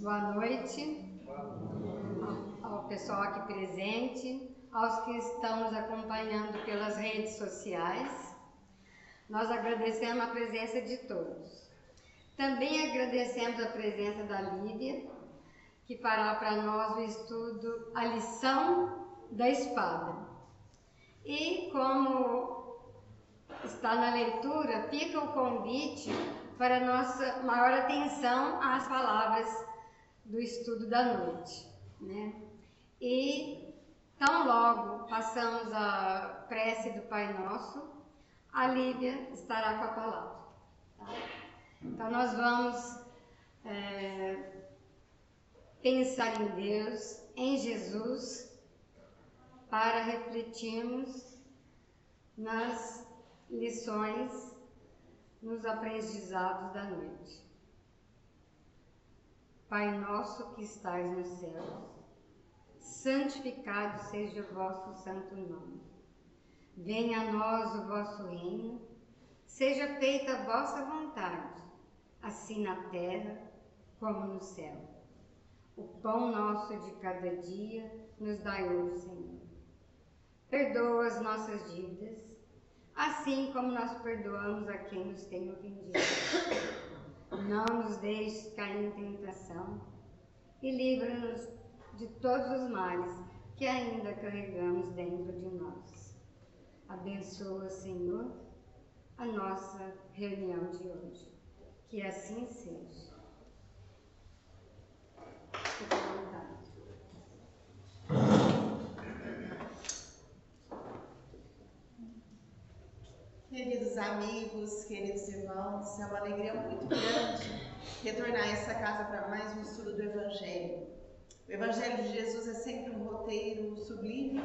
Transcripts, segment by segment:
Boa noite ao pessoal aqui presente, aos que estão nos acompanhando pelas redes sociais. Nós agradecemos a presença de todos. Também agradecemos a presença da Lívia, que fará para nós o estudo A Lição da Espada. E como está na leitura, fica o convite para nossa maior atenção às palavras do estudo da noite, né? E tão logo passamos a prece do Pai Nosso, a Lívia estará com a palavra. Tá? Então nós vamos pensar em Deus, em Jesus, para refletirmos nas lições, nos aprendizados da noite. Pai nosso que estais nos céus, santificado seja o vosso santo nome. Venha a nós o vosso reino, seja feita a vossa vontade, assim na terra como no céu. O pão nosso de cada dia nos dai hoje, Senhor. Perdoa as nossas dívidas, assim como nós perdoamos a quem nos tem ofendido. Não nos deixes cair em tentação e livra-nos de todos os males que ainda carregamos dentro de nós. Abençoa, Senhor, a nossa reunião de hoje. Que assim seja. Fique à vontade. Queridos amigos, queridos irmãos, é uma alegria muito grande retornar a essa casa para mais um estudo do Evangelho. O Evangelho de Jesus é sempre um roteiro sublime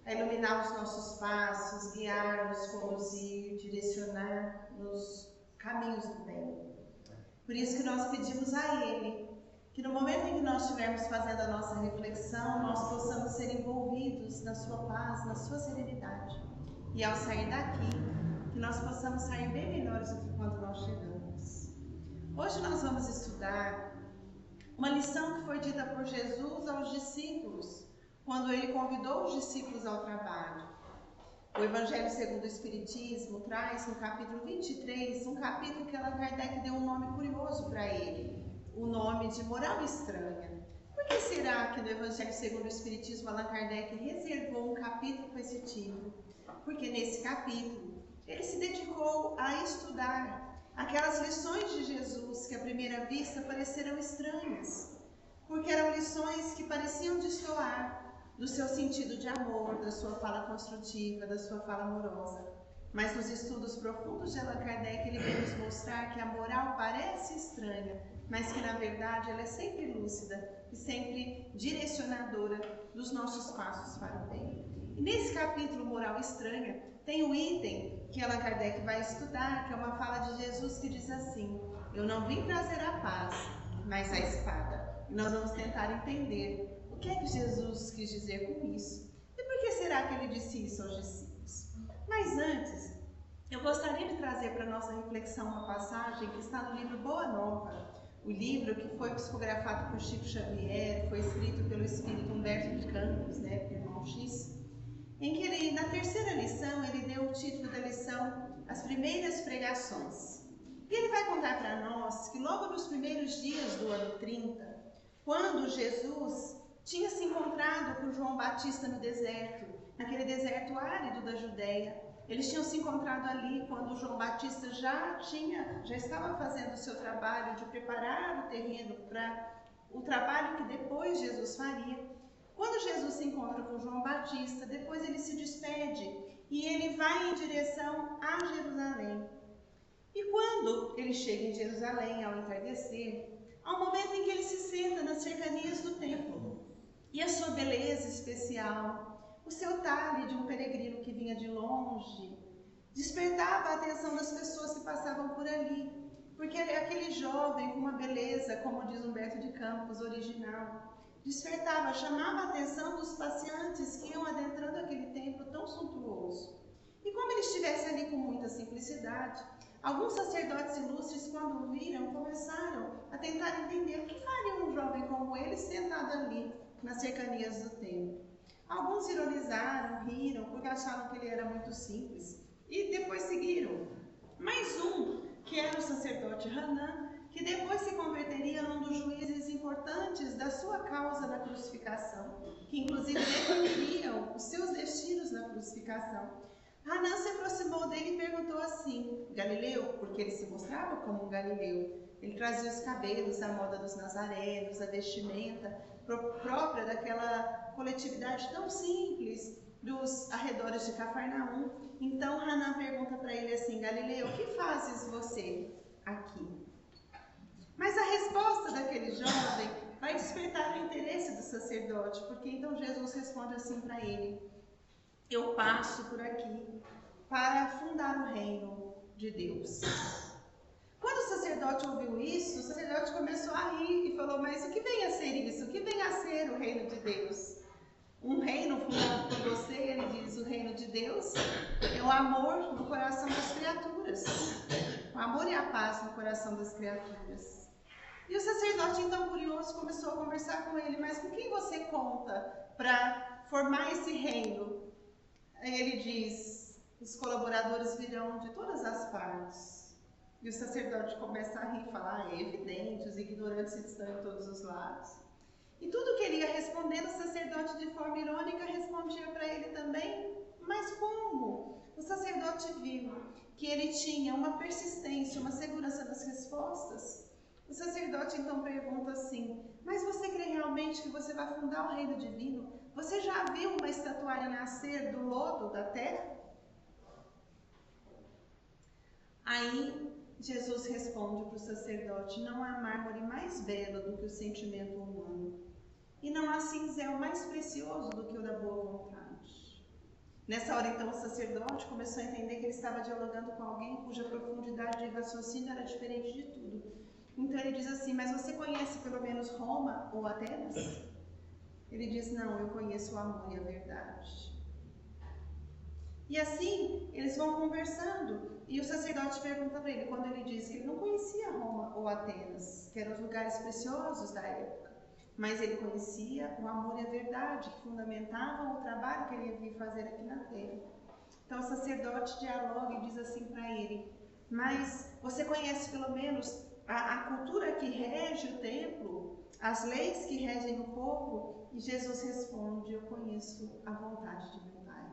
a iluminar os nossos passos, guiar-nos, conduzir, direcionar nos caminhos do bem. Por isso que nós pedimos a Ele que no momento em que nós estivermos fazendo a nossa reflexão, nós possamos ser envolvidos na sua paz, na sua serenidade. E ao sair daqui, que nós possamos sair bem melhores do que quando nós chegamos. Hoje nós vamos estudar uma lição que foi dita por Jesus aos discípulos, quando ele convidou os discípulos ao trabalho. O Evangelho segundo o Espiritismo traz no capítulo 23, um capítulo que Allan Kardec deu um nome curioso para ele, o nome de Moral Estranha. Por que será que no Evangelho segundo o Espiritismo Allan Kardec reservou um capítulo com esse título? Porque nesse capítulo ele se dedicou a estudar aquelas lições de Jesus que à primeira vista pareceram estranhas, porque eram lições que pareciam destoar do seu sentido de amor, da sua fala construtiva, da sua fala amorosa. Mas nos estudos profundos de Allan Kardec ele vem nos mostrar que a moral parece estranha, mas que na verdade ela é sempre lúcida e sempre direcionadora dos nossos passos para o bem. E nesse capítulo Moral Estranha tem o item que Allan Kardec vai estudar, que é uma fala de Jesus que diz assim: eu não vim trazer a paz, mas a espada. E nós vamos tentar entender o que é que Jesus quis dizer com isso. E por que será que ele disse isso aos discípulos? Mas antes, eu gostaria de trazer para a nossa reflexão uma passagem que está no livro Boa Nova, o livro que foi psicografado por Chico Xavier, foi escrito pelo espírito Humberto de Campos, né, pelo irmão X, em que ele, na terceira lição, ele deu o título da lição As Primeiras Pregações. E ele vai contar para nós que logo nos primeiros dias do ano 30, quando Jesus tinha se encontrado com João Batista no deserto, naquele deserto árido da Judéia, eles tinham se encontrado ali quando João Batista já estava fazendo o seu trabalho de preparar o terreno para o trabalho que depois Jesus faria. Quando Jesus se encontra com João Batista, depois ele se despede e ele vai em direção a Jerusalém. E quando ele chega em Jerusalém, ao entardecer, há um momento em que ele se senta nas cercanias do templo. E a sua beleza especial, o seu talhe de um peregrino que vinha de longe, despertava a atenção das pessoas que passavam por ali. Porque aquele jovem com uma beleza, como diz Humberto de Campos, original, despertava, chamava a atenção dos passeantes que iam adentrando aquele templo tão suntuoso. E como ele estivesse ali com muita simplicidade, Alguns sacerdotes ilustres, quando o viram, começaram a tentar entender o que faria um jovem como ele sentado ali, nas cercanias do templo. Alguns ironizaram, riram, porque achavam que ele era muito simples, e depois seguiram. Mais um, que era o sacerdote Hanã, que depois se converteria num dos juízes importantes da sua causa na crucificação, que inclusive definiriam os seus destinos na crucificação. Hanã se aproximou dele e perguntou assim: Galileu, porque ele se mostrava como um galileu. Ele trazia os cabelos, a moda dos nazarenos, a vestimenta própria daquela coletividade tão simples dos arredores de Cafarnaum. Então Hanã pergunta para ele assim: Galileu, o que fazes você aqui? Mas a resposta daquele jovem vai despertar o interesse do sacerdote, porque então Jesus responde assim para ele: eu passo por aqui para fundar o reino de Deus. Quando o sacerdote ouviu isso, o sacerdote começou a rir e falou: mas o que vem a ser isso? O que vem a ser o reino de Deus? Um reino fundado por você, ele diz, o reino de Deus é o amor no coração das criaturas. O amor e a paz no coração das criaturas. E o sacerdote, então curioso, começou a conversar com ele: mas com quem você conta para formar esse reino? Aí ele diz: os colaboradores virão de todas as partes. E o sacerdote começa a rir e falar: é evidente, os ignorantes estão em todos os lados. E tudo que ele ia respondendo, o sacerdote de forma irônica respondia para ele também: mas como? O sacerdote viu que ele tinha uma persistência, uma segurança nas respostas. O sacerdote então pergunta assim: mas você crê realmente que você vai fundar o reino divino? Você já viu uma estatuária nascer do lodo da terra? Aí Jesus responde para o sacerdote: não há mármore mais belo do que o sentimento humano, e não há cinzel mais precioso do que o da boa vontade. Nessa hora então o sacerdote começou a entender que ele estava dialogando com alguém cuja profundidade de raciocínio era diferente de tudo. Então ele diz assim: mas você conhece pelo menos Roma ou Atenas? Ele diz: não, eu conheço o amor e a verdade. E assim eles vão conversando. E o sacerdote pergunta para ele, quando ele diz que ele não conhecia Roma ou Atenas, que eram os lugares preciosos da época, mas ele conhecia o amor e a verdade, que fundamentavam o trabalho que ele ia vir fazer aqui na terra. Então o sacerdote dialoga e diz assim para ele: mas você conhece pelo menos a cultura que rege o templo, as leis que regem o povo? E Jesus responde: eu conheço a vontade de meu Pai.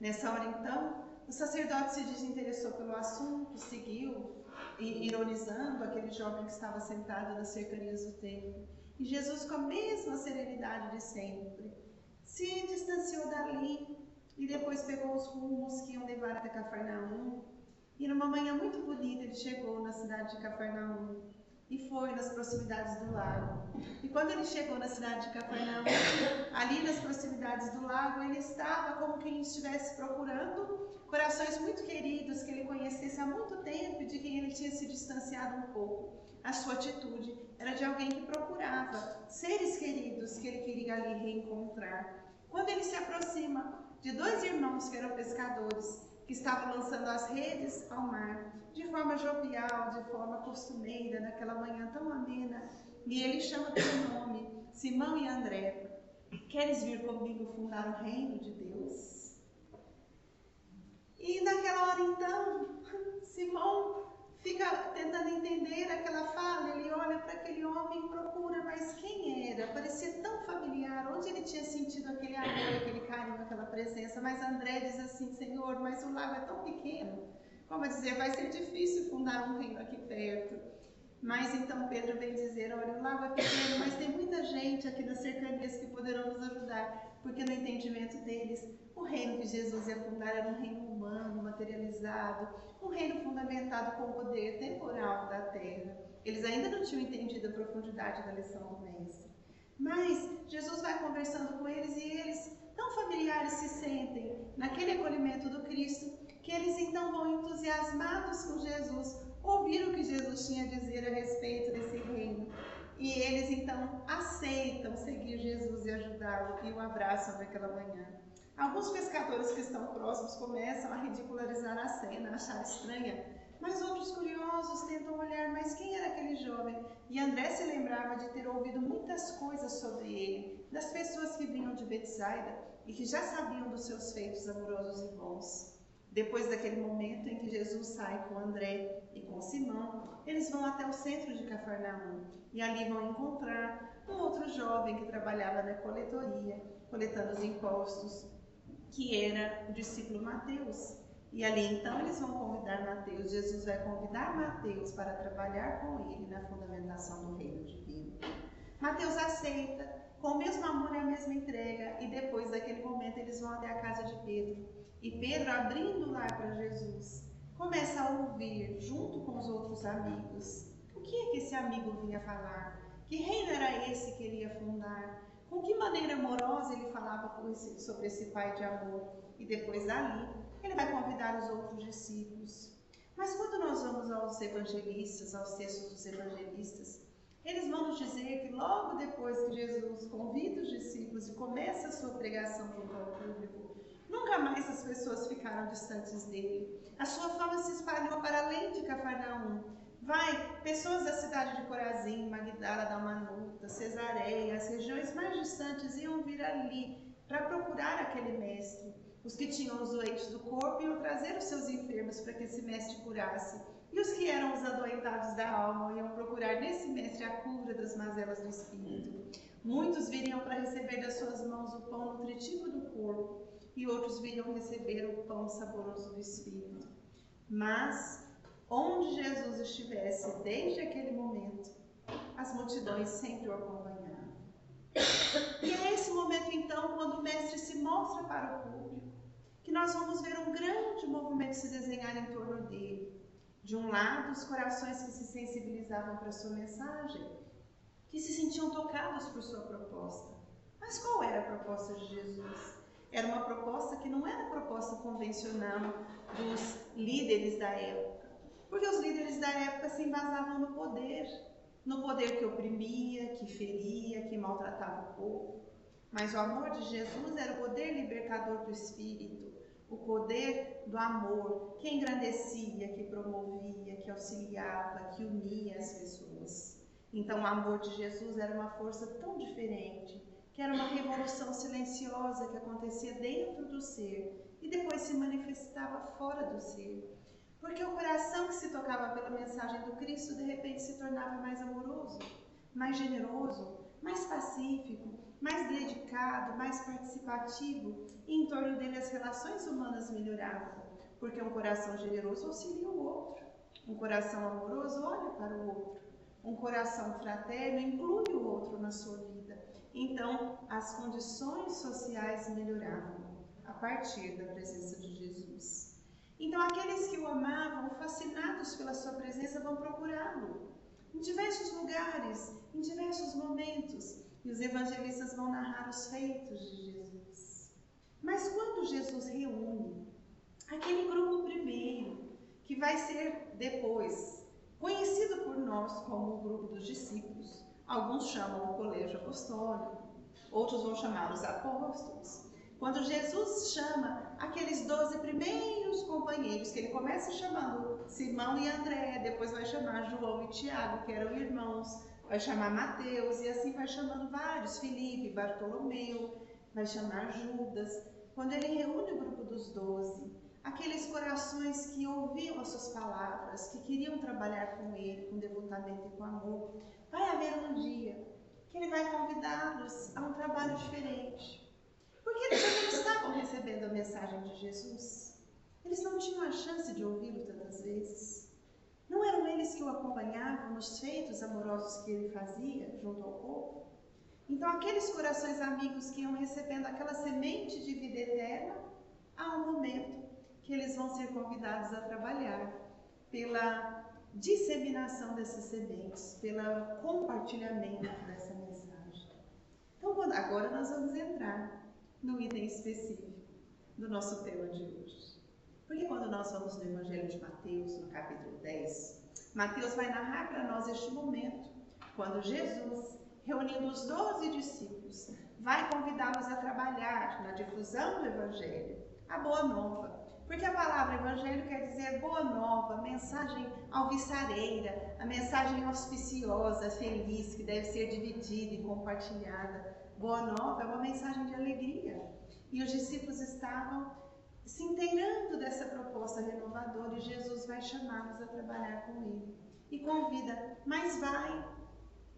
Nessa hora então, o sacerdote se desinteressou pelo assunto, seguiu ironizando aquele jovem que estava sentado nas cercanias do templo. E Jesus, com a mesma serenidade de sempre, se distanciou dali e depois pegou os rumos que iam levar até Cafarnaum. E numa manhã muito bonita ele chegou na cidade de Cafarnaum e foi nas proximidades do lago. E quando ele chegou na cidade de Cafarnaum, ali nas proximidades do lago, ele estava como quem estivesse procurando corações muito queridos que ele conhecesse há muito tempo e de quem ele tinha se distanciado um pouco. A sua atitude era de alguém que procurava seres queridos que ele queria ali reencontrar. Quando ele se aproxima de dois irmãos que eram pescadores, que estavam lançando as redes ao mar, de forma jovial, de forma costumeira, naquela manhã tão amena, e ele chama pelo nome, Simão e André: queres vir comigo fundar o reino de Deus? E naquela hora então, Simão fica tentando entender aquela fala. Ele olha para aquele homem e procura, mas quem era? Parecia tão familiar, onde ele tinha sentido aquele amor, aquele carinho, aquela presença. Mas André diz assim: Senhor, mas o lago é tão pequeno, como a dizer, vai ser difícil fundar um reino aqui perto. Mas então Pedro vem dizer: olha, o lago é pequeno, mas tem muita gente aqui nas cercanias que poderão nos ajudar, porque no entendimento deles, o reino que Jesus ia fundar era um reino humano, materializado, um reino fundamentado com o poder temporal da terra. Eles ainda não tinham entendido a profundidade da lição do Mestre. Mas Jesus vai conversando com eles e eles, tão familiares se sentem naquele acolhimento do Cristo, que eles então vão entusiasmados com Jesus, ouvir o que Jesus tinha a dizer a respeito desse reino. E eles então aceitam seguir Jesus e ajudá-lo e o abraçam naquela manhã. Alguns pescadores que estão próximos começam a ridicularizar a cena, a achar estranha Mas outros curiosos tentam olhar, mas quem era aquele jovem? E André se lembrava de ter ouvido muitas coisas sobre ele, das pessoas que vinham de Betsaida e que já sabiam dos seus feitos amorosos e bons. Depois daquele momento em que Jesus sai com André e com Simão, eles vão até o centro de Cafarnaum e ali vão encontrar um outro jovem que trabalhava na coletoria, coletando os impostos, que era o discípulo Mateus. E ali então eles vão convidar Mateus, Jesus vai convidar Mateus para trabalhar com ele na fundamentação do reino divino. Mateus aceita, com o mesmo amor e a mesma entrega, e depois daquele momento eles vão até a casa de Pedro. E Pedro, abrindo o lar para Jesus, começa a ouvir, junto com os outros amigos, o que é que esse amigo vinha falar, que reino era esse que ele ia fundar, com que maneira amorosa ele falava sobre esse pai de amor. E depois dali, ele vai convidar os outros discípulos. Mas quando nós vamos aos evangelistas, aos textos dos evangelistas, eles vão nos dizer que logo depois que Jesus convida os discípulos e começa a sua pregação junto ao público, nunca mais as pessoas ficaram distantes dele. A sua fama se espalhou para além de Cafarnaum. Pessoas da cidade de Corazim, Magdala, Dalmanuta, Cesareia, as regiões mais distantes iam vir ali para procurar aquele mestre. Os que tinham os doentes do corpo iam trazer os seus enfermos para que esse mestre curasse. E os que eram os adoentados da alma iam procurar nesse mestre a cura das mazelas do espírito. Muitos viriam para receber das suas mãos o pão nutritivo do corpo, e outros viriam receber o pão saboroso do espírito. Mas, onde Jesus estivesse desde aquele momento, as multidões sempre o acompanhavam. E é esse momento então, quando o mestre se mostra para o público, que nós vamos ver um grande movimento se desenhar em torno dele. De um lado, os corações que se sensibilizavam para a sua mensagem, que se sentiam tocados por sua proposta. Mas qual era a proposta de Jesus? Era uma proposta que não era a proposta convencional dos líderes da época, porque os líderes da época se embasavam no poder que oprimia, que feria, que maltratava o povo. Mas o amor de Jesus era o poder libertador do espírito, o poder do amor, que engrandecia, que promovia, que auxiliava, que unia as pessoas. Então o amor de Jesus era uma força tão diferente, que era uma revolução silenciosa que acontecia dentro do ser e depois se manifestava fora do ser. Porque o coração que se tocava pela mensagem do Cristo, de repente se tornava mais amoroso, mais generoso, mais pacífico, mais dedicado, mais participativo, e em torno dele as relações humanas melhoravam, porque um coração generoso auxilia o outro, um coração amoroso olha para o outro, um coração fraterno inclui o outro na sua vida. Então, as condições sociais melhoravam a partir da presença de Jesus. Então, aqueles que o amavam, fascinados pela sua presença, vão procurá-lo em diversos lugares, em diversos momentos. E os evangelistas vão narrar os feitos de Jesus. Mas quando Jesus reúne aquele grupo primeiro, que vai ser depois conhecido por nós como o grupo dos discípulos, alguns chamam o colégio apostólico, outros vão chamar os apóstolos. Quando Jesus chama aqueles 12 primeiros companheiros, que ele começa chamando Simão e André, depois vai chamar João e Tiago, que eram irmãos, vai chamar Mateus, e assim vai chamando vários, Filipe, Bartolomeu, vai chamar Judas. Quando ele reúne o grupo dos 12, aqueles corações que ouviam as suas palavras, que queriam trabalhar com ele, com devotamento e com amor, vai haver um dia que ele vai convidá-los a um trabalho diferente. Porque eles já não estavam recebendo a mensagem de Jesus. Eles não tinham a chance de ouvi-lo tantas vezes. Não eram eles que o acompanhavam nos feitos amorosos que ele fazia junto ao povo? Então, aqueles corações amigos que iam recebendo aquela semente de vida eterna, há um momento que eles vão ser convidados a trabalhar pela disseminação dessas sementes, pelo compartilhamento dessa mensagem. Então, agora nós vamos entrar no item específico do nosso tema de hoje. Porque quando nós vamos no Evangelho de Mateus, no capítulo 10, Mateus vai narrar para nós este momento, quando Jesus, reunindo os 12 discípulos, vai convidá-los a trabalhar na difusão do Evangelho, a Boa Nova, Porque a palavra evangelho quer dizer boa nova, mensagem alvissareira, a mensagem auspiciosa, feliz, que deve ser dividida e compartilhada. Boa nova é uma mensagem de alegria. E os discípulos estavam se inteirando dessa proposta renovadora e Jesus vai chamá-los a trabalhar com ele. E convida, mas vai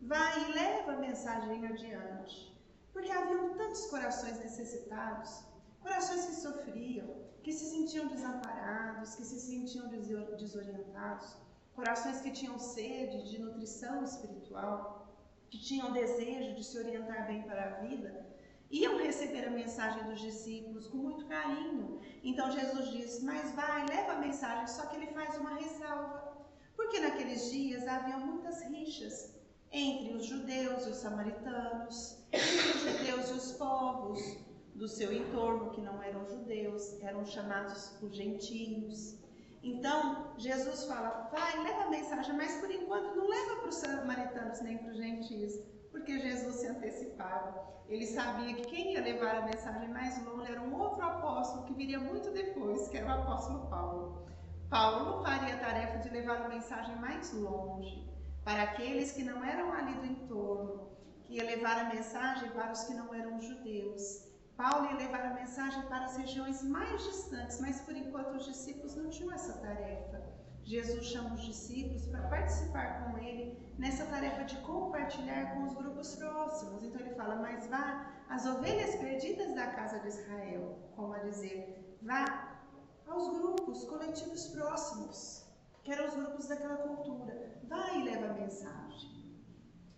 e leva a mensagem adiante. Porque haviam tantos corações necessitados, corações que sofriam, que se sentiam desamparados, que se sentiam desorientados, corações que tinham sede de nutrição espiritual, que tinham desejo de se orientar bem para a vida, iam receber a mensagem dos discípulos com muito carinho. Então Jesus diz, mas vai, leva a mensagem, só que ele faz uma ressalva. Porque naqueles dias havia muitas rixas entre os judeus e os samaritanos, entre os judeus e os povos do seu entorno, que não eram judeus, eram chamados os gentios. Então, Jesus fala, vai, leva a mensagem, mas por enquanto não leva para os samaritanos nem para os gentios, porque Jesus se antecipava. Ele sabia que quem ia levar a mensagem mais longe era um outro apóstolo que viria muito depois, que era o apóstolo Paulo. Paulo faria a tarefa de levar a mensagem mais longe, para aqueles que não eram ali do entorno, que ia levar a mensagem para os que não eram judeus. Paulo ia levar a mensagem para as regiões mais distantes, mas por enquanto os discípulos não tinham essa tarefa. Jesus chama os discípulos para participar com ele nessa tarefa de compartilhar com os grupos próximos. Então ele fala, mas vá às ovelhas perdidas da casa de Israel, como a dizer, vá aos grupos coletivos próximos, que eram os grupos daquela cultura. Vá e leva a mensagem.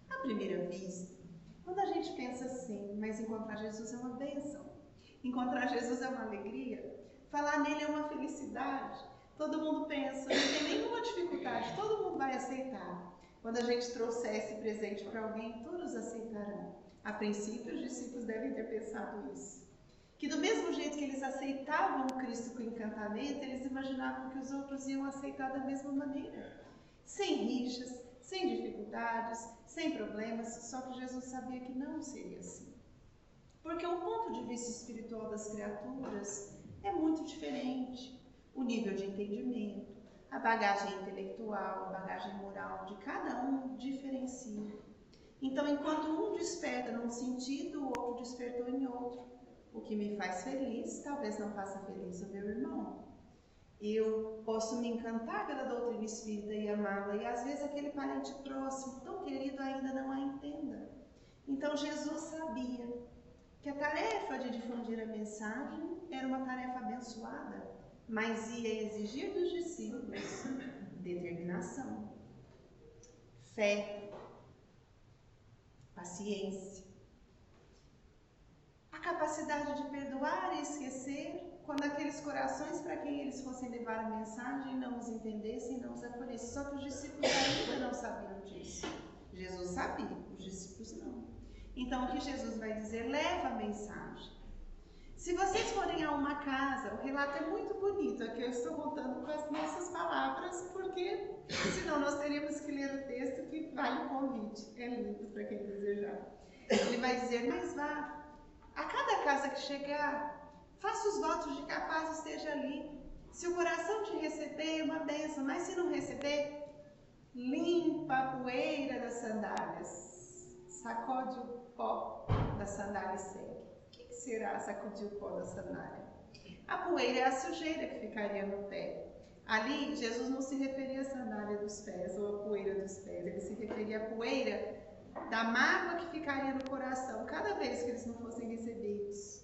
À primeira vista, quando a gente pensa assim, mas encontrar Jesus é uma bênção, encontrar Jesus é uma alegria, falar nele é uma felicidade, todo mundo pensa, não tem nenhuma dificuldade, todo mundo vai aceitar. Quando a gente trouxer esse presente para alguém, todos aceitarão. A princípio, os discípulos devem ter pensado isso. Que do mesmo jeito que eles aceitavam o Cristo com encantamento, eles imaginavam que os outros iam aceitar da mesma maneira. Sem rixas, sem dificuldades, sem problemas, só que Jesus sabia que não seria assim. Porque o ponto de vista espiritual das criaturas é muito diferente. O nível de entendimento, a bagagem intelectual, a bagagem moral de cada um diferencia. Então, enquanto um desperta num sentido, o outro despertou em outro. O que me faz feliz, talvez não faça feliz o meu irmão. Eu posso me encantar pela doutrina espírita e amá-la, e às vezes aquele parente próximo, tão querido, ainda não a entenda. Então Jesus sabia que a tarefa de difundir a mensagem era uma tarefa abençoada, mas ia exigir dos discípulos determinação, fé, paciência, a capacidade de perdoar e esquecer quando aqueles corações para quem eles fossem levar a mensagem não os entendessem, não os acolhessem. Só que os discípulos ainda não sabiam disso. Jesus sabia, os discípulos não. Então o que Jesus vai dizer? Leva a mensagem. Se vocês forem a uma casa, o relato é muito bonito, aqui eu estou contando com as nossas palavras, porque senão nós teríamos que ler o texto que vale o convite. É lindo para quem desejar. Ele vai dizer, mas vá, a cada casa que chegar, faça os votos de que a paz esteja ali. Se o coração te receber, é uma bênção, mas se não receber, limpa a poeira das sandálias, sacode o pó da sandália e segue. O que será sacudir o pó da sandália? A poeira é a sujeira que ficaria no pé. Ali, Jesus não se referia à sandália dos pés ou à poeira dos pés, ele se referia à poeira da mágoa que ficaria no coração cada vez que eles não fossem recebidos.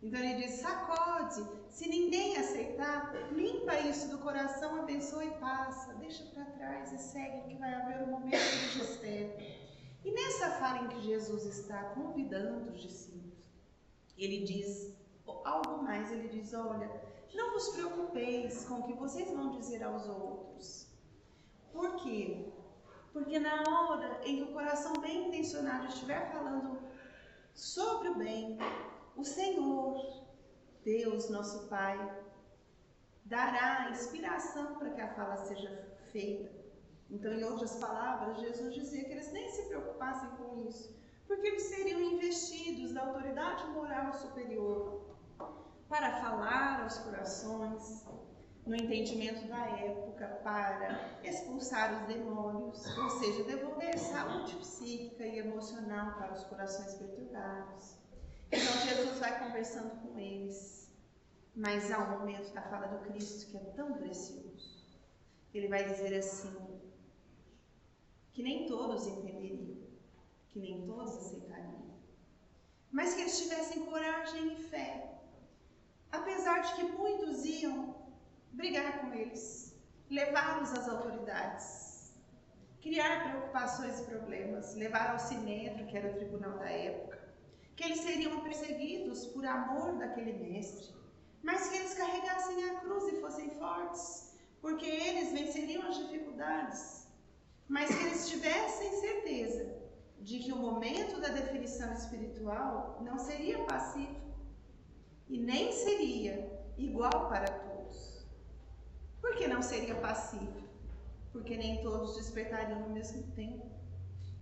Então ele diz, sacode, se ninguém aceitar, limpa isso do coração, abençoa e passa, deixa para trás e segue, que vai haver um momento de desespero. E nessa fala em que Jesus está convidando os discípulos, ele diz algo mais, ele diz, olha, não vos preocupeis com o que vocês vão dizer aos outros. Por quê? Porque na hora em que o coração bem intencionado estiver falando sobre o bem, o Senhor, Deus, nosso Pai, dará inspiração para que a fala seja feita. Então, em outras palavras, Jesus dizia que eles nem se preocupassem com isso, porque eles seriam investidos da autoridade moral superior para falar aos corações, no entendimento da época, para expulsar os demônios, ou seja, devolver saúde psíquica e emocional para os corações perturbados. Então Jesus vai conversando com eles, mas há um momento da fala do Cristo que é tão precioso. Ele vai dizer assim, que nem todos entenderiam, que nem todos aceitariam, mas que eles tivessem coragem e fé, apesar de que muitos iam brigar com eles, levá-los às autoridades, criar preocupações e problemas, levar ao sinédrio, que era o tribunal da época, que eles seriam perseguidos por amor daquele mestre, mas que eles carregassem a cruz e fossem fortes, porque eles venceriam as dificuldades, mas que eles tivessem certeza de que o momento da definição espiritual não seria pacífico e nem seria igual para todos. Por que não seria pacífico? Porque nem todos despertariam no mesmo tempo.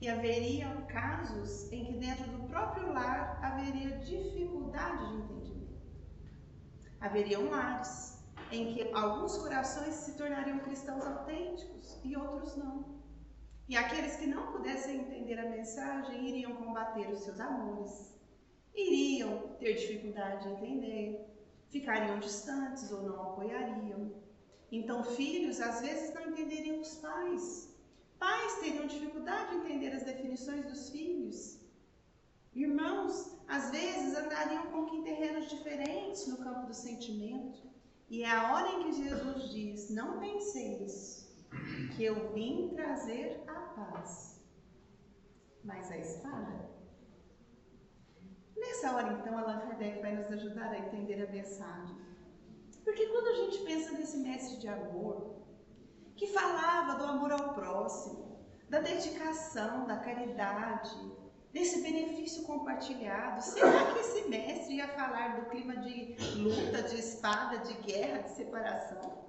E haveriam casos em que dentro do próprio lar haveria dificuldade de entendimento. Haveriam lares em que alguns corações se tornariam cristãos autênticos e outros não. E aqueles que não pudessem entender a mensagem iriam combater os seus amores, iriam ter dificuldade de entender, ficariam distantes ou não apoiariam. Então filhos às vezes não entenderiam os pais, pais teriam dificuldade de entender as definições dos filhos, irmãos às vezes andariam com terrenos diferentes no campo do sentimento. E é a hora em que Jesus diz, não penseis que eu vim trazer a paz, mas a espada. Nessa hora, então, Allan Kardec vai nos ajudar a entender a mensagem. Porque quando a gente pensa nesse mestre de amor, que falava do amor ao próximo, da dedicação, da caridade, desse benefício compartilhado, será que esse mestre ia falar do clima de luta, de espada, de guerra, de separação?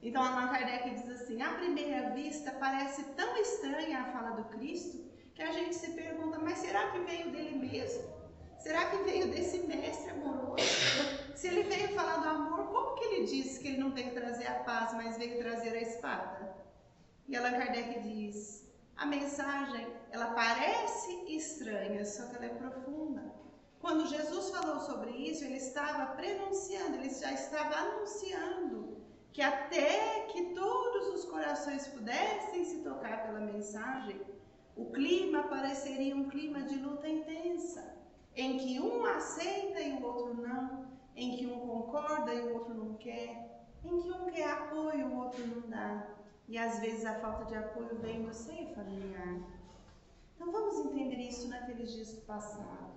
Então Allan Kardec diz assim, à primeira vista parece tão estranha a fala do Cristo, que a gente se pergunta, mas será que veio dele mesmo? Será que veio desse mestre amoroso? Se ele veio falar do amor, como que ele disse que ele não veio trazer a paz, mas veio trazer a espada? E Allan Kardec diz, a mensagem, ela parece estranha, só que ela é profunda. Quando Jesus falou sobre isso, ele estava prenunciando, ele já estava anunciando que até que todos os corações pudessem se tocar pela mensagem, o clima pareceria um clima de luta intensa, em que um aceita e o outro não, em que um concorda e o outro não quer, em que um quer apoio e o outro não dá. E às vezes a falta de apoio vem do seio familiar. Então vamos entender isso naqueles dias do passado.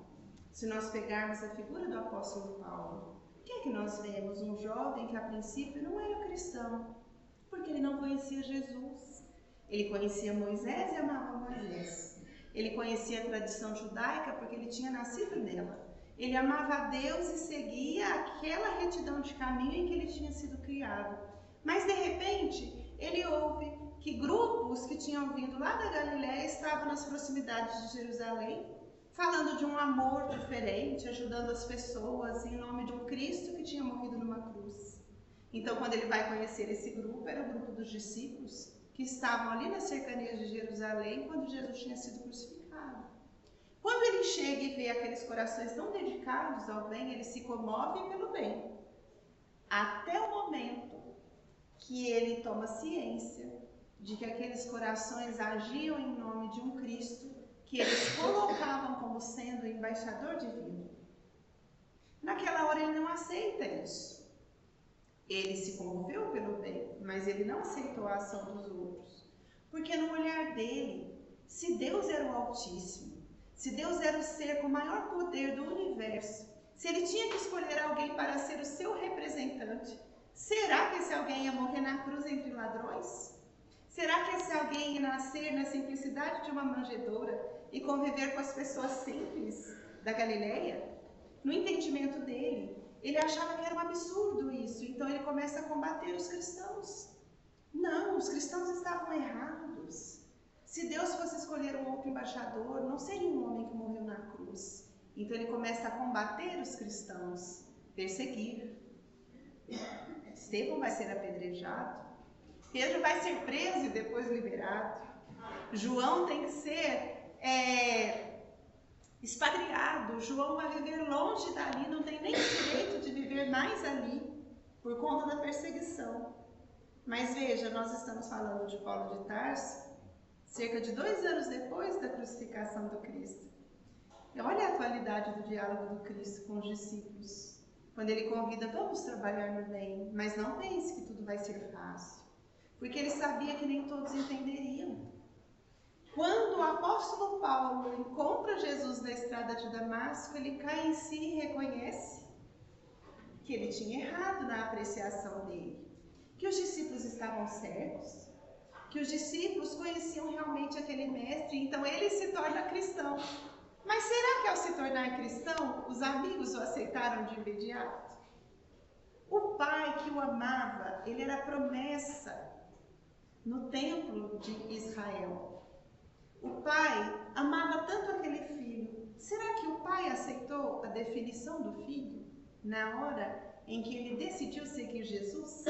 Se nós pegarmos a figura do apóstolo Paulo, o que é que nós vemos? Um jovem que a princípio não era cristão, porque ele não conhecia Jesus. Ele conhecia Moisés e amava Moisés. Ele conhecia a tradição judaica porque ele tinha nascido nela. Ele amava a Deus e seguia aquela retidão de caminho em que ele tinha sido criado. Mas de repente, ele ouve que grupos que tinham vindo lá da Galiléia estavam nas proximidades de Jerusalém, falando de um amor diferente, ajudando as pessoas em nome de um Cristo que tinha morrido numa cruz. Então, quando ele vai conhecer esse grupo, era o grupo dos discípulos, que estavam ali nas cercanias de Jerusalém, quando Jesus tinha sido crucificado. Quando ele chega e vê aqueles corações tão dedicados ao bem, ele se comove pelo bem. Até o momento que ele toma ciência de que aqueles corações agiam em nome de um Cristo que eles colocavam como sendo o embaixador divino. Naquela hora ele não aceita isso. Ele se comoveu pelo bem, mas ele não aceitou a ação dos outros. Porque no olhar dele, se Deus era o Altíssimo, se Deus era o ser com o maior poder do universo, se ele tinha que escolher alguém para ser o seu representante, será que esse alguém ia morrer na cruz entre ladrões? Será que esse alguém ia nascer na simplicidade de uma manjedoura e conviver com as pessoas simples da Galileia? No entendimento dele, ele achava que era um absurdo isso, então ele começa a combater os cristãos. Não, os cristãos estavam errados. Se Deus fosse escolher um outro embaixador, não seria um homem que morreu na cruz. Então ele começa a combater os cristãos. perseguir. Estevão vai ser apedrejado. Pedro vai ser preso e depois liberado. João tem que ser expatriado. João vai viver longe dali, não tem nem direito de viver mais ali, por conta da perseguição. Mas veja, nós estamos falando de Paulo de Tarso, cerca de 2 anos depois da crucificação do Cristo. E olha a atualidade do diálogo do Cristo com os discípulos. Quando ele convida, vamos trabalhar no bem, mas não pense que tudo vai ser fácil. Porque ele sabia que nem todos entenderiam. Quando o apóstolo Paulo encontra Jesus na estrada de Damasco, ele cai em si e reconhece que ele tinha errado na apreciação dele. Que os discípulos estavam certos, que os discípulos conheciam realmente aquele mestre, então ele se torna cristão. Mas será que ao se tornar cristão, os amigos o aceitaram de imediato? O pai que o amava, ele era promessa no templo de Israel. O pai amava tanto aquele filho. Será que o pai aceitou a definição do filho na hora em que ele decidiu seguir Jesus?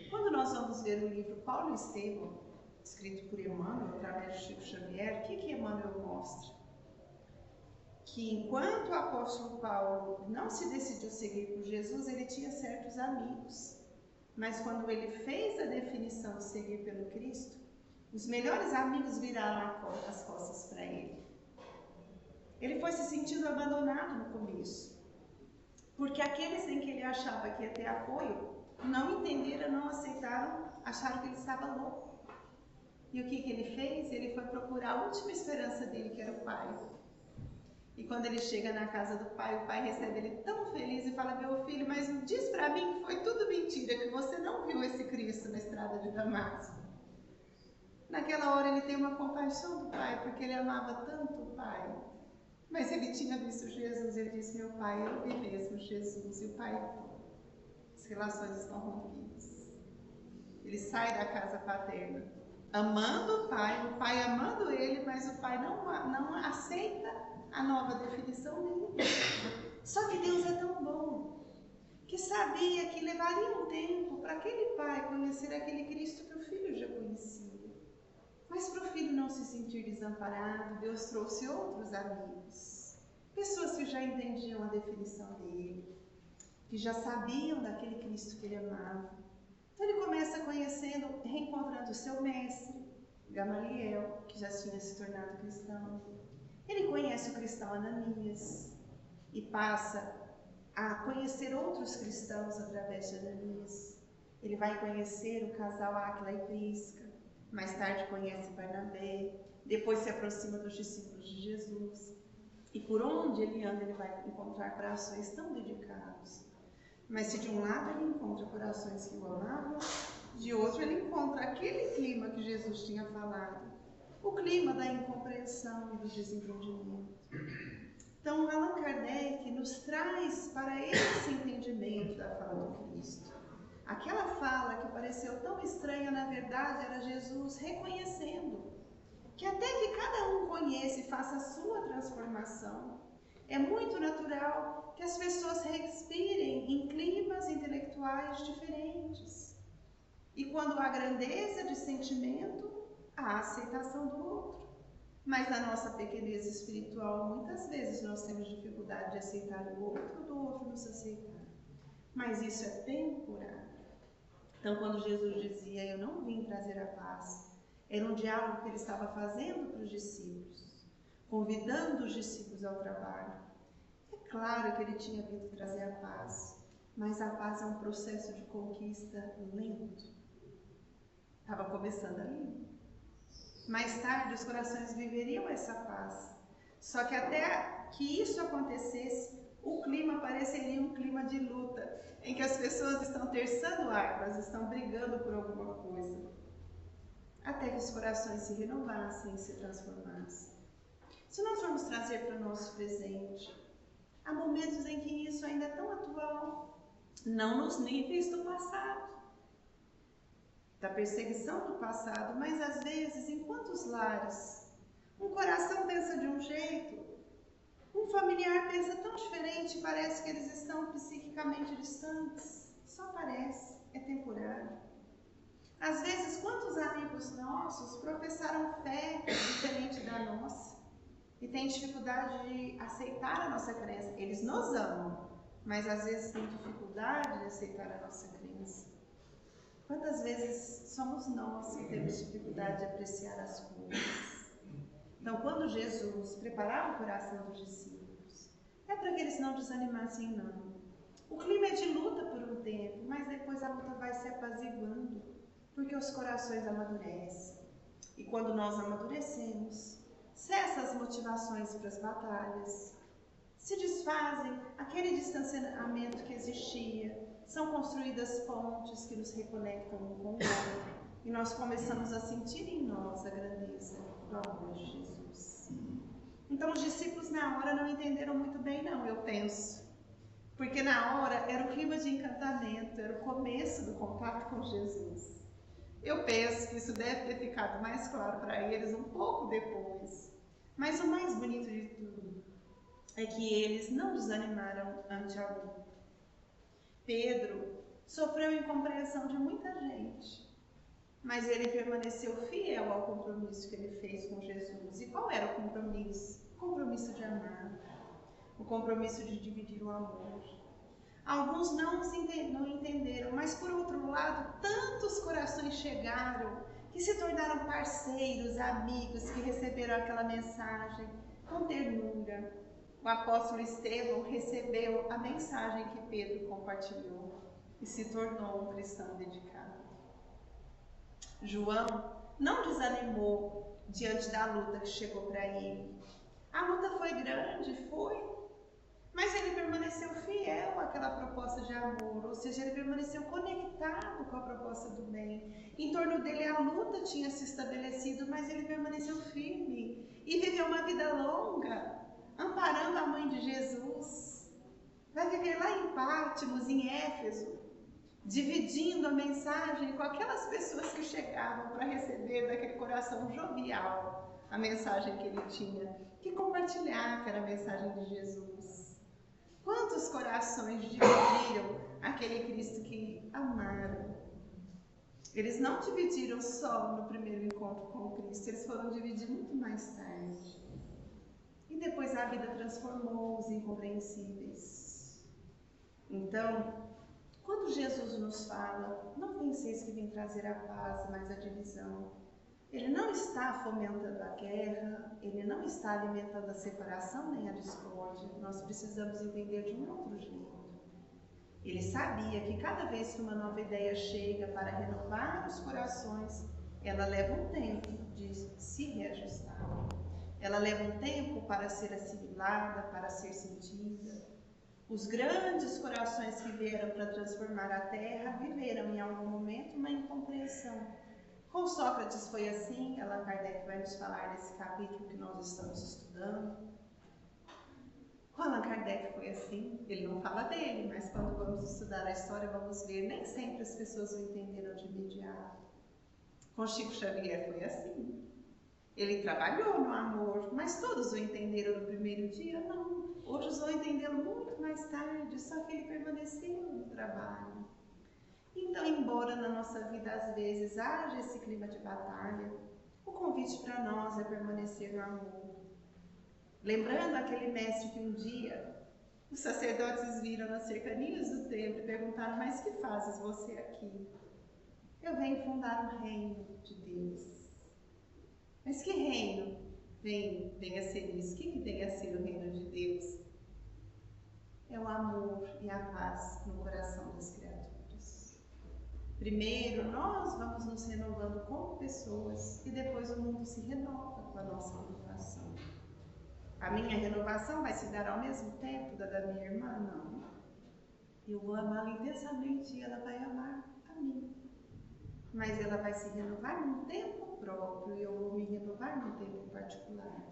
Quando nós vamos ver o livro Paulo e Estevão, escrito por Emmanuel, através de Chico Xavier, o que Emmanuel mostra? Que enquanto o apóstolo Paulo não se decidiu seguir por Jesus, ele tinha certos amigos. Mas quando ele fez a definição de seguir pelo Cristo, os melhores amigos viraram as costas para ele. Ele foi se sentindo abandonado no começo. Porque aqueles em que ele achava que ia ter apoio, não entenderam, não aceitaram, acharam que ele estava louco. E o que ele fez? Ele foi procurar a última esperança dele, que era o pai. E quando ele chega na casa do pai, o pai recebe ele tão feliz e fala, meu filho, mas diz para mim que foi tudo mentira, que você não viu esse Cristo na estrada de Damasco. Naquela hora ele tem uma compaixão do pai, porque ele amava tanto o pai. Mas ele tinha visto Jesus, ele disse, meu pai, eu vi mesmo Jesus. E o pai, as relações estão rompidas. Ele sai da casa paterna, amando o pai amando ele, mas o pai não aceita a nova definição dele. Só que Deus é tão bom, que sabia que levaria um tempo para aquele pai conhecer aquele Cristo que o filho já conhecia. Mas para o filho não se sentir desamparado, Deus trouxe outros amigos. Pessoas que já entendiam a definição dele, que já sabiam daquele Cristo que ele amava. Então ele começa conhecendo, reencontrando o seu mestre, Gamaliel, que já tinha se tornado cristão. Ele conhece o cristão Ananias e passa a conhecer outros cristãos através de Ananias. Ele vai conhecer o casal Áquila e Prisca. Mais tarde conhece Barnabé, depois se aproxima dos discípulos de Jesus. E por onde ele anda, ele vai encontrar corações tão dedicados. Mas se de um lado ele encontra corações que o amavam, de outro ele encontra aquele clima que Jesus tinha falado, o clima da incompreensão e do desentendimento. Então Allan Kardec nos traz para esse entendimento da fala do Cristo. Aquela fala que pareceu tão estranha, na verdade, era Jesus reconhecendo que até que cada um conheça e faça a sua transformação, é muito natural que as pessoas respirem em climas intelectuais diferentes. E quando há grandeza de sentimento, há aceitação do outro. Mas na nossa pequenez espiritual, muitas vezes nós temos dificuldade de aceitar o outro, do outro nos aceitar. Mas isso é temporário. Então, quando Jesus dizia, eu não vim trazer a paz, era um diálogo que ele estava fazendo para os discípulos, convidando os discípulos ao trabalho. É claro que ele tinha vindo trazer a paz, mas a paz é um processo de conquista lento. Estava começando ali. Mais tarde, os corações viveriam essa paz. Só que até que isso acontecesse, o clima pareceria um clima de luta, em que as pessoas estão terçando armas, estão brigando por alguma coisa, até que os corações se renovassem e se transformassem. Se nós formos trazer para o nosso presente, há momentos em que isso ainda é tão atual, não nos níveis do passado, da perseguição do passado, mas às vezes, em quantos lares, um coração pensa de um jeito, Um familiar pensa tão diferente, parece que eles estão psiquicamente distantes. Só parece, é temporário. Às vezes, quantos amigos nossos professaram fé diferente da nossa e têm dificuldade de aceitar a nossa crença? Eles nos amam, mas às vezes têm dificuldade de aceitar a nossa crença. Quantas vezes somos nós que temos dificuldade de apreciar as coisas? Então, quando Jesus preparava o coração dos discípulos, é para que eles não desanimassem, não. O clima é de luta por um tempo, mas depois a luta vai se apaziguando, porque os corações amadurecem. E quando nós amadurecemos, cessam as motivações para as batalhas, se desfazem aquele distanciamento que existia, são construídas pontes que nos reconectam um com o outro, e nós começamos a sentir em nós a grandeza do amor de Jesus. Então os discípulos na hora não entenderam muito bem, não, eu penso. Porque na hora era o clima de encantamento, era o começo do contato com Jesus. Eu penso que isso deve ter ficado mais claro para eles um pouco depois. Mas o mais bonito de tudo é que eles não desanimaram ante a luta. Pedro sofreu incompreensão de muita gente, mas ele permaneceu fiel ao compromisso que ele fez com Jesus. E qual era o compromisso? O compromisso de amar, o compromisso de dividir o amor. Alguns não entenderam, mas por outro lado, tantos corações chegaram que se tornaram parceiros, amigos, que receberam aquela mensagem com ternura. O apóstolo Estevão recebeu a mensagem que Pedro compartilhou e se tornou um cristão dedicado. João não desanimou diante da luta que chegou para ele. A luta foi grande, mas ele permaneceu fiel àquela proposta de amor, ou seja, ele permaneceu conectado com a proposta do bem. Em torno dele a luta tinha se estabelecido, mas ele permaneceu firme e viveu uma vida longa, amparando a mãe de Jesus. Vai viver lá em Pátimos, em Éfeso, dividindo a mensagem com aquelas pessoas que chegavam para receber daquele coração jovial a mensagem que ele tinha, que compartilhar aquela mensagem de Jesus. Quantos corações dividiram aquele Cristo que amaram? Eles não dividiram só no primeiro encontro com o Cristo, eles foram dividir muito mais tarde. E depois a vida transformou os incompreensíveis. Então, quando Jesus nos fala, não penseis que vem trazer a paz, mas a divisão, ele não está fomentando a guerra, ele não está alimentando a separação nem a discórdia. Nós precisamos entender de um outro jeito. Ele sabia que cada vez que uma nova ideia chega para renovar os corações, ela leva um tempo de se reajustar. Ela leva um tempo para ser assimilada, para ser sentida. Os grandes corações que vieram para transformar a terra viveram em algum momento uma incompreensão. Com Sócrates foi assim, Allan Kardec vai nos falar nesse capítulo que nós estamos estudando. Com Allan Kardec foi assim, ele não fala dele, mas quando vamos estudar a história vamos ver, nem sempre as pessoas o entenderam de imediato. Com Chico Xavier foi assim. Ele trabalhou no amor, mas todos o entenderam no primeiro dia? Não. Outros vão entendê-lo muito mais tarde, só que ele permaneceu no trabalho. Então, embora na nossa vida às vezes haja esse clima de batalha, o convite para nós é permanecer no amor. Lembrando aquele mestre que um dia os sacerdotes viram nas cercanias do templo e perguntaram: mas que fazes você aqui? Eu venho fundar o reino de Deus. Mas que reino vem a ser isso? O que vem a ser o reino de Deus? É o amor e a paz no coração das criaturas. Primeiro, nós vamos nos renovando como pessoas e depois o mundo se renova com a nossa renovação. A minha renovação vai se dar ao mesmo tempo da minha irmã? Não. Eu vou amá-la intensamente e ela vai amar a mim. Mas ela vai se renovar num tempo próprio e eu vou me renovar num tempo particular.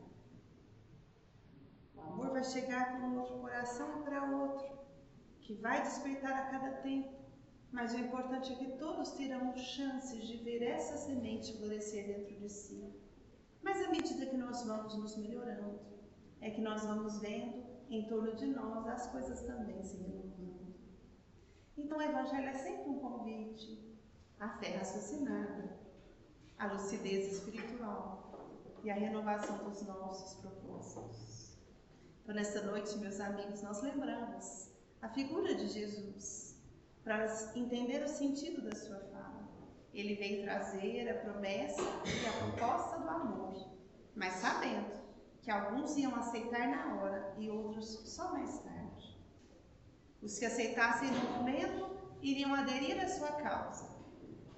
O amor vai chegar para um outro coração e para outro, que vai despertar a cada tempo. Mas o importante é que todos terão chances de ver essa semente florescer dentro de si. Mas à medida que nós vamos nos melhorando, é que nós vamos vendo em torno de nós as coisas também se renovando. Então o Evangelho é sempre um convite à fé raciocinada, à lucidez espiritual e à renovação dos nossos propósitos. Então nesta noite, meus amigos, nós lembramos a figura de Jesus para entender o sentido da sua fala. Ele veio trazer a promessa e a proposta do amor, mas sabendo que alguns iam aceitar na hora e outros só mais tarde. Os que aceitassem no momento iriam aderir à sua causa.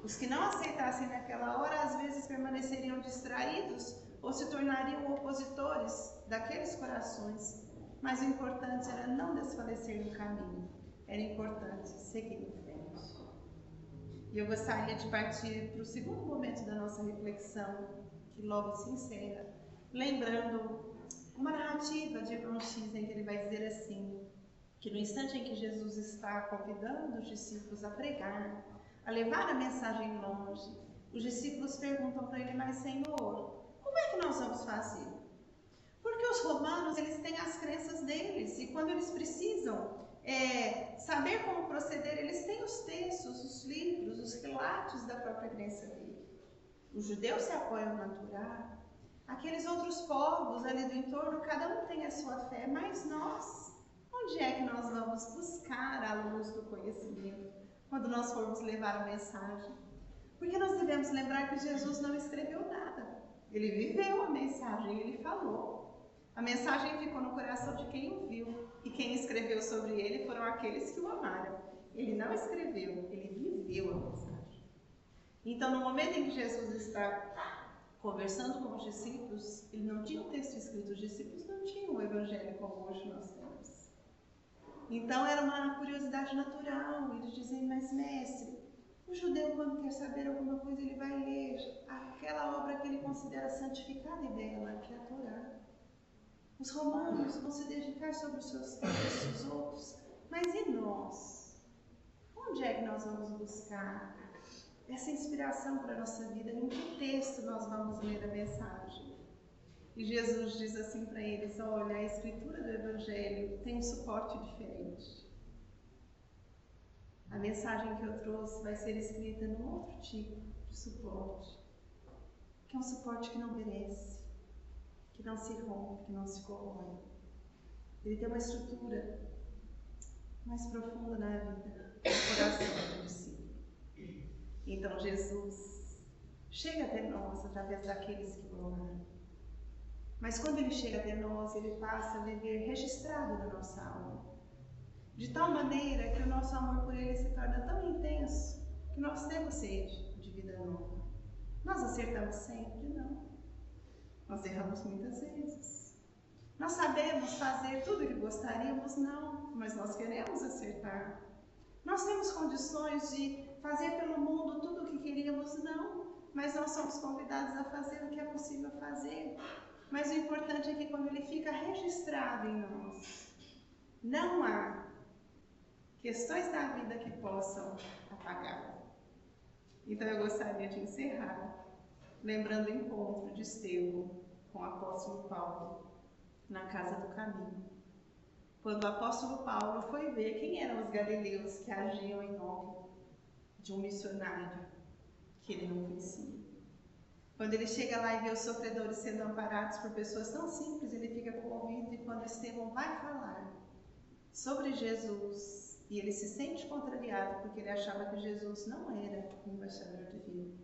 Os que não aceitassem naquela hora, às vezes permaneceriam distraídos ou se tornariam opositores daqueles corações. Mas o importante era não desfalecer no caminho, era importante seguir em frente. E eu gostaria de partir para o segundo momento da nossa reflexão, que logo se encerra, lembrando uma narrativa de Ibn Sina, em que ele vai dizer assim, que no instante em que Jesus está convidando os discípulos a pregar, a levar a mensagem longe, os discípulos perguntam para ele, mas Senhor, como é que nós vamos fazer? Porque os romanos, eles têm as crenças deles, e quando eles precisam saber como proceder, eles têm os textos, os livros, os relatos da própria crença dele. Os judeus se apoiam na Torá, aqueles outros povos ali do entorno, cada um tem a sua fé, mas nós, onde é que nós vamos buscar a luz do conhecimento quando nós formos levar a mensagem? Porque nós devemos lembrar que Jesus não escreveu nada, ele viveu a mensagem, ele falou. A mensagem ficou no coração de quem o viu, e quem escreveu sobre ele foram aqueles que o amaram. Ele não escreveu, ele viveu a mensagem. Então, no momento em que Jesus está conversando com os discípulos, ele não tinha um texto escrito, os discípulos não tinham o Evangelho como hoje nós temos. Então, era uma curiosidade natural, eles dizem, mas mestre, o judeu, quando quer saber alguma coisa, ele vai ler aquela obra que ele considera santificada e bela, que é a Torá. Os romanos vão se dedicar sobre os seus textos, os outros, mas e nós? Onde é que nós vamos buscar essa inspiração para a nossa vida? Em que texto nós vamos ler a mensagem? E Jesus diz assim para eles, olha, a escritura do Evangelho tem um suporte diferente. A mensagem que eu trouxe vai ser escrita num outro tipo de suporte, que é um suporte que não perece, que não se rompe, que não se corrói. Ele tem uma estrutura mais profunda na vida, no coração do discípulo. Então Jesus chega até nós através daqueles que o amaram. Mas quando ele chega até nós, ele passa a viver registrado na nossa alma. De tal maneira que o nosso amor por ele se torna tão intenso que nós temos sede de vida nova. Nós acertamos sempre? Não. Nós erramos muitas vezes. Nós sabemos fazer tudo o que gostaríamos? Não, mas nós queremos acertar. Nós temos condições de fazer pelo mundo tudo o que queríamos? Não, mas nós somos convidados a fazer o que é possível fazer. Mas o importante é que quando ele fica registrado em nós, não há questões da vida que possam apagar. Então eu gostaria de encerrar lembrando o encontro de Estevão com o apóstolo Paulo na Casa do Caminho. Quando o apóstolo Paulo foi ver quem eram os galileus que agiam em nome de um missionário que ele não conhecia. Quando ele chega lá e vê os sofredores sendo amparados por pessoas tão simples, ele fica comovido, e quando Estevão vai falar sobre Jesus, e ele se sente contrariado porque ele achava que Jesus não era o embaixador divino.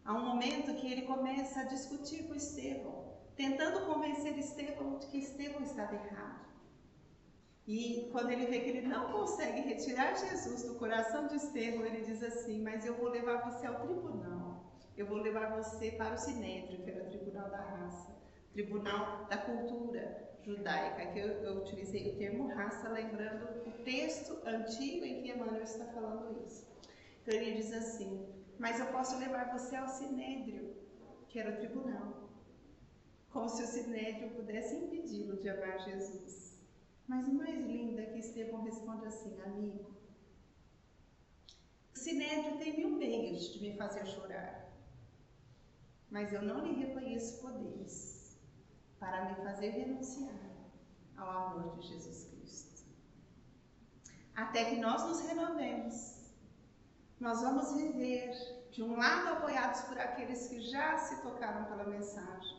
Há um momento que ele começa a discutir com Estevão, tentando convencer Estevão de que Estevão estava errado. E quando ele vê que ele não consegue retirar Jesus do coração de Estevão, ele diz assim, mas eu vou levar você ao tribunal. Eu vou levar você para o Sinédrio, que era o tribunal da raça, tribunal da cultura judaica, que eu utilizei o termo raça, lembrando o texto antigo em que Emmanuel está falando isso. Então ele diz assim, mas eu posso levar você ao Sinédrio, que era o tribunal. Como se o Sinédrio pudesse impedi-lo de amar Jesus. Mas o mais lindo é que Estevão responde assim, amigo, o Sinédrio tem 1000 meios de me fazer chorar, mas eu não lhe reconheço poderes. para me fazer renunciar ao amor de Jesus Cristo. Até que nós nos renovemos, nós vamos viver, de um lado, apoiados por aqueles que já se tocaram pela mensagem,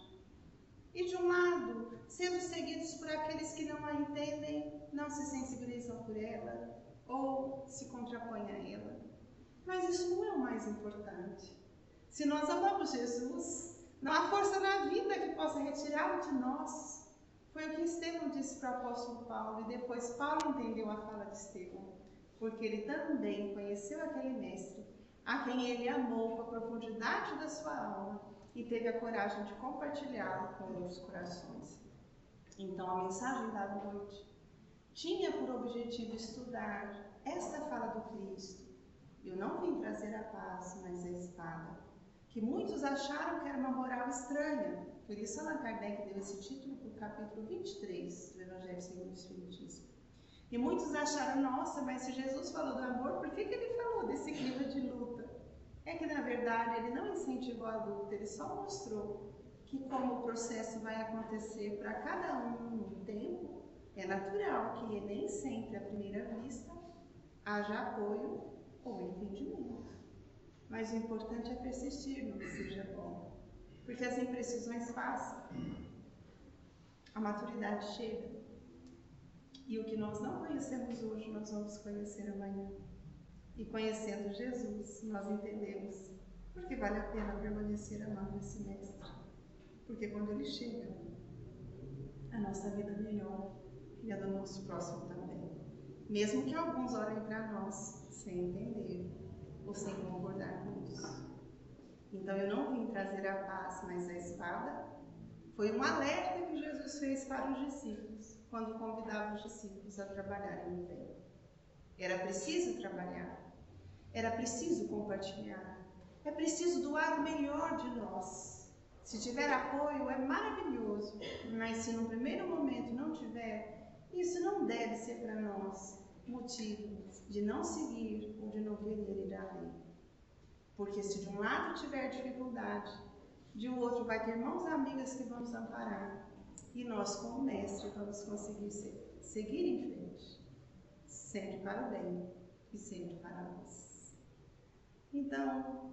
e de um lado, sendo seguidos por aqueles que não a entendem, não se sensibilizam por ela, ou se contrapõem a ela. Mas isso não é o mais importante. Se nós amamos Jesus, não há força na vida que possa retirá-lo de nós. Foi o que Estevão disse para o apóstolo Paulo, e depois Paulo entendeu a fala de Estevão, porque ele também conheceu aquele mestre, a quem ele amou com a profundidade da sua alma e teve a coragem de compartilhá-lo com outros corações. Então a mensagem da noite tinha por objetivo estudar esta fala do Cristo. Eu não vim trazer a paz, mas a espada, que muitos acharam que era uma moral estranha. Por isso Allan Kardec deu esse título para o capítulo 23 do Evangelho segundo o Espiritismo. E muitos acharam, nossa, mas se Jesus falou do amor, por que ele falou desse clima de luta? É que, na verdade, ele não incentivou a luta, ele só mostrou que, como o processo vai acontecer para cada um no tempo, é natural que nem sempre, à primeira vista, haja apoio ou entendimento. Mas o importante é persistir no que seja bom, porque as imprecisões passam, a maturidade chega, e o que nós não conhecemos hoje, nós vamos conhecer amanhã. E conhecendo Jesus, nós entendemos porque vale a pena permanecer amando esse mestre. Porque quando ele chega, a nossa vida melhora e a do nosso próximo também. Mesmo que alguns olhem para nós sem entender ou sem concordar com isso. Então eu não vim trazer a paz, mas a espada. Foi um alerta que Jesus fez para os discípulos, quando convidava os discípulos a trabalharem no bem. Era preciso trabalhar. Era preciso compartilhar. É preciso doar o melhor de nós. Se tiver apoio, é maravilhoso. Mas se no primeiro momento não tiver, isso não deve ser para nós motivo de não seguir ou de não querer ir além. Porque se de um lado tiver dificuldade, de outro vai ter mãos amigas que vão nos amparar. E nós, como mestre, vamos conseguir seguir em frente. Sempre para o bem e sempre para a luz. Então,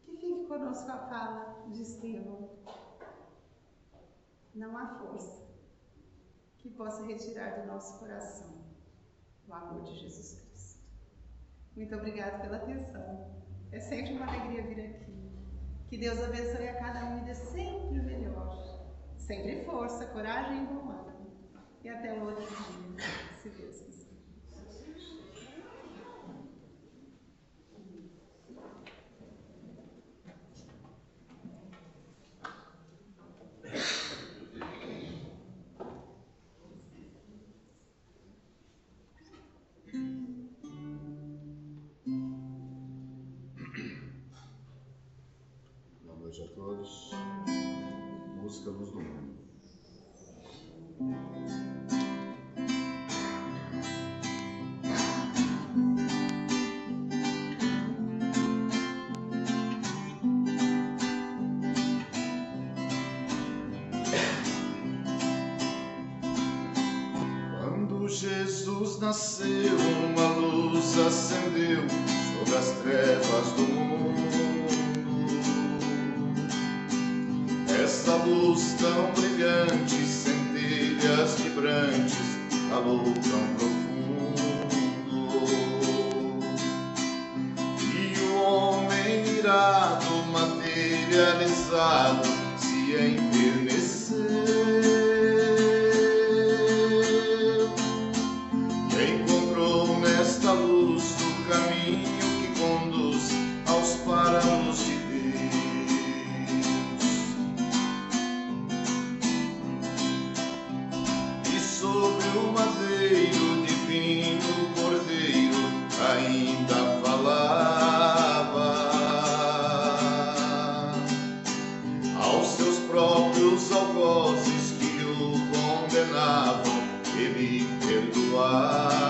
que fique conosco a fala de Estevão. Não há força que possa retirar do nosso coração o amor de Jesus Cristo. Muito obrigada pela atenção. É sempre uma alegria vir aqui. Que Deus abençoe a cada um e dê sempre o melhor. Sempre força, coragem e bom ânimo. E até o outro dia, se Deus quiser. Boa noite a todos. Música Luz do Mundo. Quando Jesus nasceu, uma luz acendeu sobre as trevas do mundo. Essa luz tão brilhante, centelhas vibrantes, calor tão profundo. E o homem irado, materializado, se enterneceu. E encontrou nesta luz o caminho que conduz aos parâmetros de Deus. Sobre o madeiro divino cordeiro ainda falava aos seus próprios algozes que o condenavam, ele perdoava.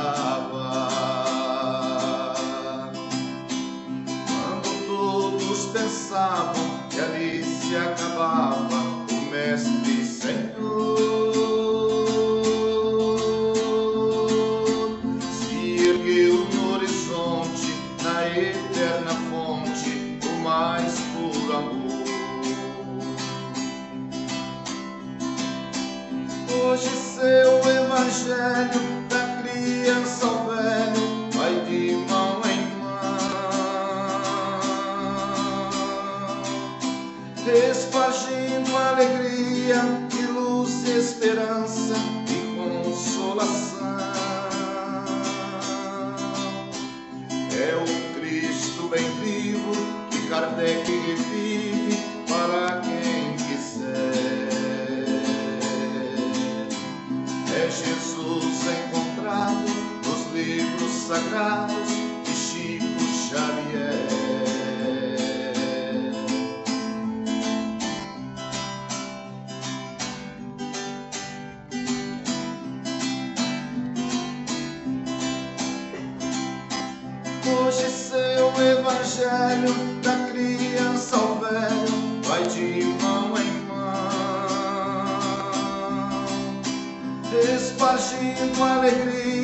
Quando todos pensavam que ali se acabava, o mestre Senhor, se ergueu no horizonte, na eterna fonte, o mais puro amor. Hoje seu evangelho, da criança ao velho, vai de mão em mão, espargindo alegria e luz, esperança e consolação. É o Cristo bem vivo que Kardec revive para quem quiser. É Jesus encontrado nos livros sagrados de Chico Xavier. Hoje seu evangelho, da criança ao velho, vai de mão em mão, espargindo alegria